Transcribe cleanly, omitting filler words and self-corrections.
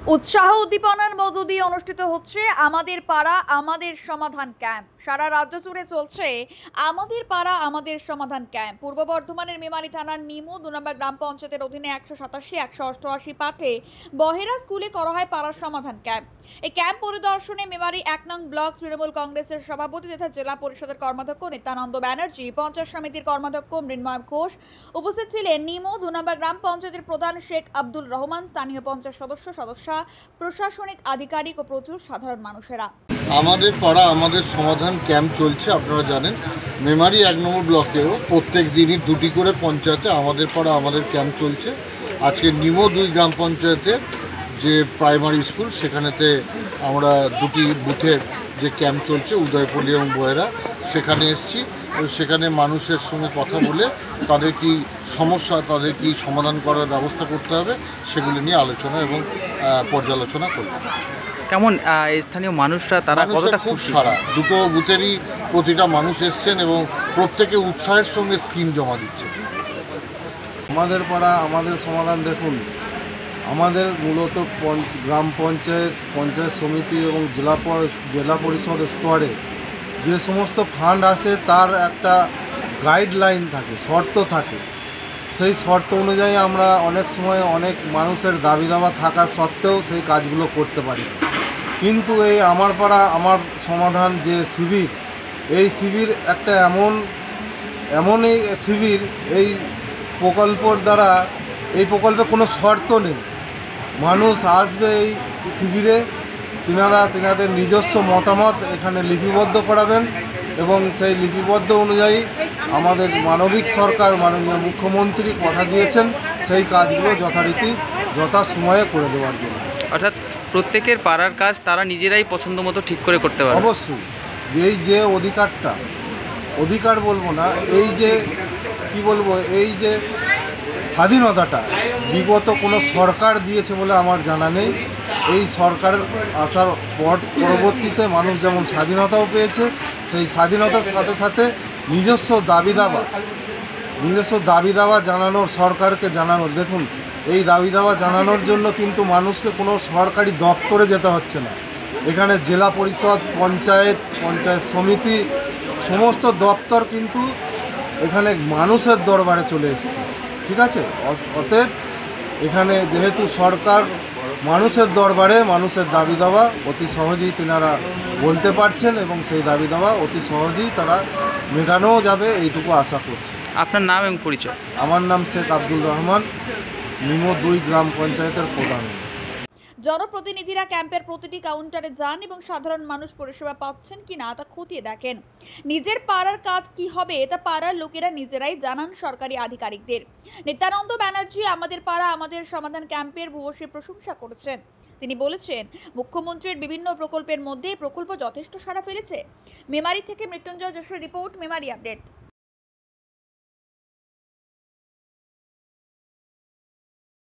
উৎসাহ উদ্দীপনার মধ্য দিয়ে অনুষ্ঠিত হচ্ছে আমাদের পাড়া আমাদের সমাধান ক্যাম্প। সারা রাজ্য জুড়ে চলছে আমাদের পাড়া আমাদের সমাধান ক্যাম্প। পূর্ব বর্ধমানের মেমারি থানার নিমু 2 নম্বর গ্রাম পঞ্চায়েতের অধীনে 187 188 পাঠে বহেরা স্কুলে করা হয় পাড়া সমাধান ক্যাম্প। এই ক্যাম্প পরিদর্শনে মেমারি 1 নং ব্লক তৃণমূল কংগ্রেসের সভাপতি তথা জেলা পরিষদের কর্মাধ্যক্ষ নিত্যানন্দ ব্যানার্জি, পঞ্চায়েত সমিতির কর্মাধ্যক্ষ মৃন্ময় ঘোষ, উপস্থিত ছিলেন নিমু 2 নম্বর গ্রাম পঞ্চায়েতের প্রধান শেখ আব্দুল রহমান, স্থানীয় পঞ্চায়েত সদস্য, প্রশাসনিক আধিকারিক ও প্রচুর সাধারণ মানুষেরা। আমাদের পাড়া আমাদের সমাধান ক্যাম্প চলছে। আপনারা জানেন মেমারি 1 নম্বর ব্লকেও প্রত্যেক দিনই 2টি করে পঞ্চায়েতে আমাদের পাড়া আমাদের ক্যাম্প চলছে। আজকে নিমো 2 গ্রাম পঞ্চায়েতের যে প্রাইমারি স্কুল সেখানেতে আমরা 2টি বুথের যে ক্যাম্প চলছে উদয়পল্লী এবং বহেরা সেখানে এসেছি। সেখানে মানুষের সঙ্গে কথা বলে তাদের কি সমস্যা, তাদের কি সমাধান করার ব্যবস্থা করতে হবে সেগুলি নিয়ে আলোচনা এবং পর্যালোচনা করব। কেমন স্থানীয় মানুষরা তারা কতটা খুব খুশি? সারা দুটো বুথেরই প্রতিটা মানুষ এসছেন এবং প্রত্যেকে উৎসাহের সঙ্গে স্কিম জমা দিচ্ছে। আমাদের পাড়া আমাদের সমাধান দেখুন, আমাদের মূলত গ্রাম পঞ্চায়েত, পঞ্চায়েত সমিতি এবং জেলা পরিষদ স্তরে যে সমস্ত ফান্ড আসে তার একটা গাইডলাইন থাকে, শর্ত থাকে। সেই শর্ত অনুযায়ী আমরা অনেক সময় অনেক মানুষের দাবি দাবা থাকার সত্ত্বেও সেই কাজগুলো করতে পারি। কিন্তু এই আমার পাড়া আমার সমাধান যে শিবির, এই শিবির একটা এমনই শিবির, এই প্রকল্পর দ্বারা এই প্রকল্পে কোনো শর্ত নেই। মানুষ আসবে এই শিবিরে, তিনাদের নিজস্ব মতামত এখানে লিপিবদ্ধ করাবেন এবং সেই লিপিবদ্ধ অনুযায়ী আমাদের মানবিক সরকার মাননীয় মুখ্যমন্ত্রী কথা দিয়েছেন সেই কাজগুলো যথারীতি যথা সময়ে করে দেওয়ার জন্য। অর্থাৎ প্রত্যেকের পাড়ার কাজ তারা নিজেরাই পছন্দ মতো ঠিক করে করতে পারে। অবশ্যই এই যে অধিকার বলবো না, এই যে কি বলবো, এই যে স্বাধীনতাটা বিগত কোনো সরকার দিয়েছে বলে আমার জানা নেই। এই সরকার আসার পরবর্তীতে মানুষ যেমন স্বাধীনতাও পেয়েছে, সেই স্বাধীনতার সাথে সাথে নিজস্ব দাবি দাওয়া জানানোর, সরকারকে জানানোর। দেখুন, এই দাবি দাওয়া জানানোর জন্য কিন্তু মানুষকে কোনো সরকারি দপ্তরে যেতে হচ্ছে না। এখানে জেলা পরিষদ, পঞ্চায়েত সমিতি সমস্ত দপ্তর কিন্তু এখানে মানুষের দরবারে চলে এসেছে। ঠিক আছে, অতএব এখানে যেহেতু সরকার মানুষের দরবারে মানুষের দাবি দাওয়া অতি সহজেই তেনারা বলতে পারছেন এবং সেই দাবি দাওয়া অতি সহজেই তারা মেটানোও যাবে, এইটুকু আশা করছি। আপনার নাম এবং পরিচয়? আমার নাম শেখ আব্দুল রহমান, নিমো 2 গ্রাম পঞ্চায়েতের প্রধান। জনপ্রতিনিধিরা ক্যাম্পের প্রতিটি কাউন্টারে যান এবং সাধারণ মানুষ পরিষেবা পাচ্ছেন কিনা তা খতিয়ে দেখেন। নিজের পাড়ার কাজ কি হবে তা পাড়ার লোকেরা নিজেরাই জানান সরকারি আধিকারিকদের। নিত্যানন্দ ব্যানার্জি আমাদের পাড়া আমাদের সমাধান ক্যাম্পের ভূয়সী প্রশংসা করেছেন। তিনি বলেছেন, মুখ্যমন্ত্রীর বিভিন্ন প্রকল্পের মধ্যে প্রকল্প যথেষ্ট সাড়া ফেলেছে। মেমারি থেকে মৃত্যুঞ্জয় যশোর রিপোর্ট, মেমারি আপডেট।